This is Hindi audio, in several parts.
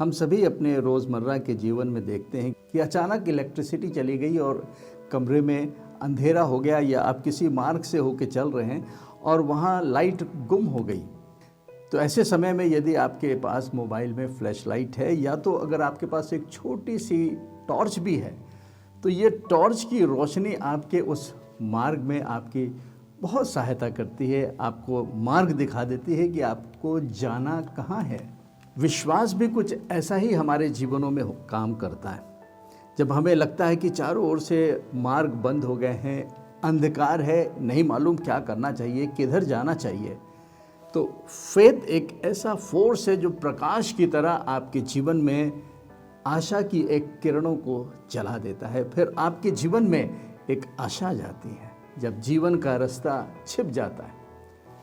हम सभी अपने रोज़मर्रा के जीवन में देखते हैं कि अचानक इलेक्ट्रिसिटी चली गई और कमरे में अंधेरा हो गया, या आप किसी मार्ग से होकर चल रहे हैं और वहाँ लाइट गुम हो गई। तो ऐसे समय में यदि आपके पास मोबाइल में फ्लैश लाइट है, या तो अगर आपके पास एक छोटी सी टॉर्च भी है, तो ये टॉर्च की रोशनी आपके उस मार्ग में आपकी बहुत सहायता करती है, आपको मार्ग दिखा देती है कि आपको जाना कहाँ है। विश्वास भी कुछ ऐसा ही हमारे जीवनों में काम करता है। जब हमें लगता है कि चारों ओर से मार्ग बंद हो गए हैं, अंधकार है, नहीं मालूम क्या करना चाहिए, किधर जाना चाहिए, तो फेथ एक ऐसा फोर्स है जो प्रकाश की तरह आपके जीवन में आशा की एक किरणों को जला देता है। फिर आपके जीवन में एक आशा जाती है। जब जीवन का रास्ता छिप जाता है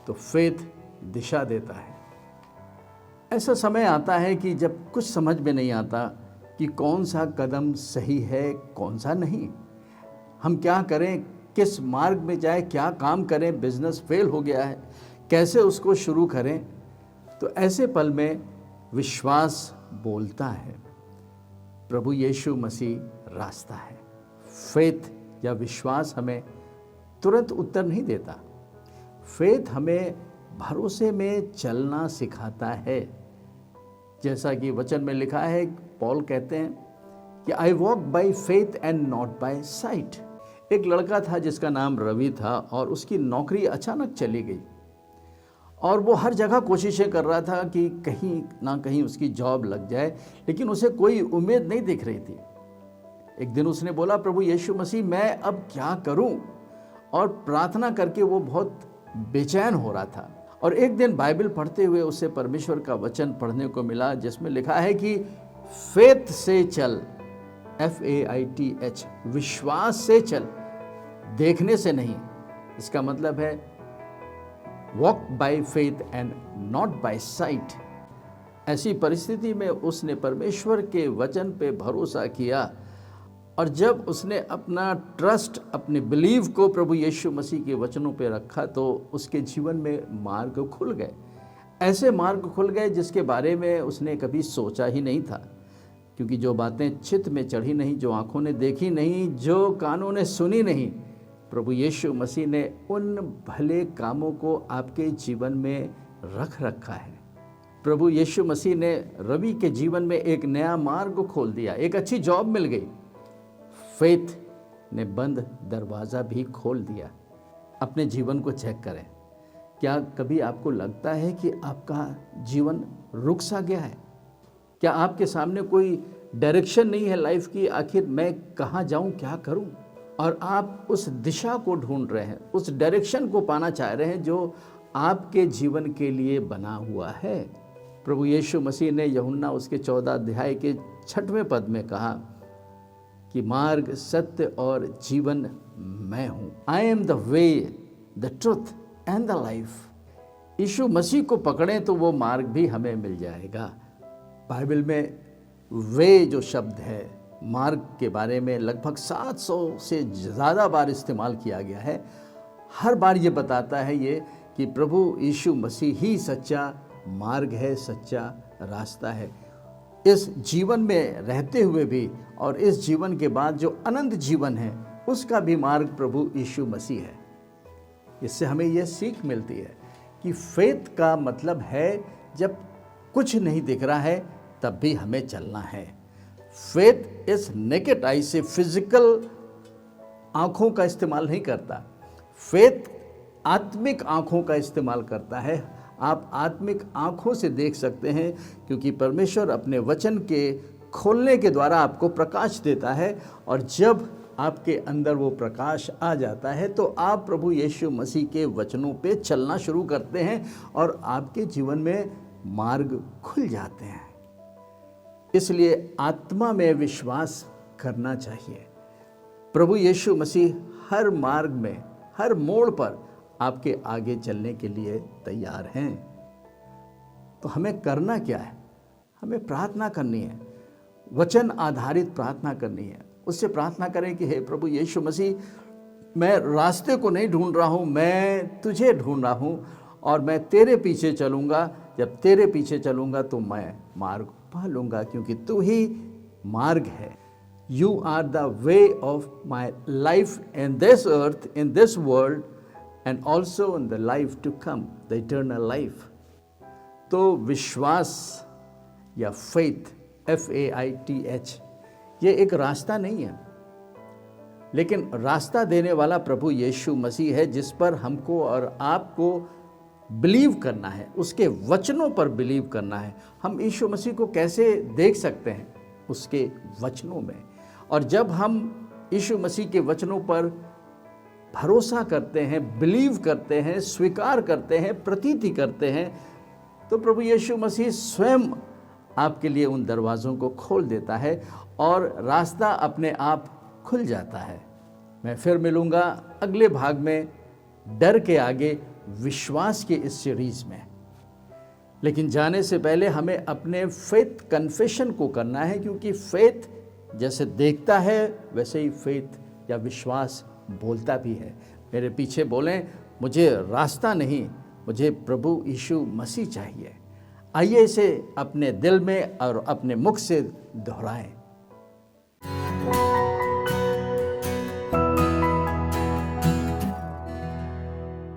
तो फेथ दिशा देता है। ऐसा समय आता है कि जब कुछ समझ में नहीं आता कि कौन सा कदम सही है, कौन सा नहीं, हम क्या करें, किस मार्ग में जाए, क्या काम करें, बिजनेस फेल हो गया है, कैसे उसको शुरू करें। तो ऐसे पल में विश्वास बोलता है, प्रभु यीशु मसीह रास्ता है। फेथ या विश्वास हमें तुरंत उत्तर नहीं देता। फेथ हमें भरोसे में चलना सिखाता है। जैसा कि वचन में लिखा है, पॉल कहते हैं कि I walk by faith and not by site. एक लड़का था जिसका नाम रवि था और उसकी नौकरी अचानक चली गई और वो हर जगह कोशिशें कर रहा था कि कहीं ना कहीं उसकी जॉब लग जाए, लेकिन उसे कोई उम्मीद नहीं दिख रही थी। एक दिन उसने बोला, प्रभु यीशु मसीह, मैं अब क्या करूं? और प्रार्थना करके वो बहुत बेचैन हो रहा था। और एक दिन बाइबल पढ़ते हुए उसे परमेश्वर का वचन पढ़ने को मिला, जिसमें लिखा है कि फेथ से चल, FAITH, विश्वास से चल, देखने से नहीं। इसका मतलब है walk by faith and not by sight. ऐसी परिस्थिति में उसने परमेश्वर के वचन पे भरोसा किया, और जब उसने अपना ट्रस्ट, अपने बिलीव को प्रभु यीशु मसीह के वचनों पे रखा, तो उसके जीवन में मार्ग खुल गए। ऐसे मार्ग खुल गए जिसके बारे में उसने कभी सोचा ही नहीं था, क्योंकि जो बातें चित्त में चढ़ी नहीं, जो आंखों ने देखी नहीं, जो कानों ने सुनी नहीं, प्रभु यीशु मसीह ने उन भले कामों को आपके जीवन में रख रखा है। प्रभु यीशु मसीह ने रवि के जीवन में एक नया मार्ग खोल दिया, एक अच्छी जॉब मिल गई। फेथ ने बंद दरवाज़ा भी खोल दिया। अपने जीवन को चेक करें। क्या कभी आपको लगता है कि आपका जीवन रुक सा गया है? क्या आपके सामने कोई डायरेक्शन नहीं है लाइफ की? आखिर मैं कहाँ जाऊँ, क्या करूँ? और आप उस दिशा को ढूंढ रहे हैं, उस डायरेक्शन को पाना चाह रहे हैं जो आपके जीवन के लिए बना हुआ है। प्रभु यीशु मसीह ने यूहन्ना उसके 14 अध्याय के 6वें पद में कहा कि मार्ग, सत्य और जीवन मैं हूँ। I am the way, the truth and the life. यीशु मसीह को पकड़ें तो वो मार्ग भी हमें मिल जाएगा। बाइबल में वे जो शब्द है, मार्ग के बारे में लगभग 700 से ज़्यादा बार इस्तेमाल किया गया है। हर बार ये बताता है ये कि प्रभु यीशु मसीह ही सच्चा मार्ग है, सच्चा रास्ता है। इस जीवन में रहते हुए भी और इस जीवन के बाद जो अनंत जीवन है, उसका भी मार्ग प्रभु यीशु मसीह है। इससे हमें यह सीख मिलती है कि फेथ का मतलब है जब कुछ नहीं दिख रहा है तब भी हमें चलना है। फेथ इस नेकेड आई से, फिजिकल आँखों का इस्तेमाल नहीं करता। फेथ आत्मिक आँखों का इस्तेमाल करता है। आप आत्मिक आँखों से देख सकते हैं, क्योंकि परमेश्वर अपने वचन के खोलने के द्वारा आपको प्रकाश देता है, और जब आपके अंदर वो प्रकाश आ जाता है तो आप प्रभु यीशु मसीह के वचनों पे चलना शुरू करते हैं और आपके जीवन में मार्ग खुल जाते हैं। इसलिए आत्मा में विश्वास करना चाहिए। प्रभु यीशु मसीह हर मार्ग में, हर मोड़ पर आपके आगे चलने के लिए तैयार हैं। तो हमें करना क्या है? हमें प्रार्थना करनी है, वचन आधारित प्रार्थना करनी है। उससे प्रार्थना करें कि हे प्रभु यीशु मसीह, मैं रास्ते को नहीं ढूंढ रहा हूँ, मैं तुझे ढूंढ रहा हूँ और मैं तेरे पीछे चलूँगा। जब तेरे पीछे चलूँगा तो मैं मार्ग पा लूँगा, क्योंकि तू ही मार्ग है। You are the way of my life in this earth, in this world, and also in the life to come, the eternal life. तो विश्वास या फेथ, FAITH, ये एक रास्ता नहीं है, लेकिन रास्ता देने वाला प्रभु यीशु मसीह है, जिस पर हमको और आपको बिलीव करना है, उसके वचनों पर बिलीव करना है। हम यीशु मसीह को कैसे देख सकते हैं? उसके वचनों में। और जब हम यीशु मसीह के वचनों पर भरोसा करते हैं, बिलीव करते हैं, स्वीकार करते हैं, प्रतीति करते हैं, तो प्रभु यीशु मसीह स्वयं आपके लिए उन दरवाज़ों को खोल देता है और रास्ता अपने आप खुल जाता है। मैं फिर मिलूँगा अगले भाग में डर के आगे विश्वास के इस सीरीज़ में। लेकिन जाने से पहले हमें अपने फेथ कन्फेशन को करना है, क्योंकि फेथ जैसे देखता है वैसे ही फेथ या विश्वास बोलता भी है। मेरे पीछे बोलें, मुझे रास्ता नहीं, मुझे प्रभु यीशु मसीह चाहिए। आइए इसे अपने दिल में और अपने मुख से दोहराएं।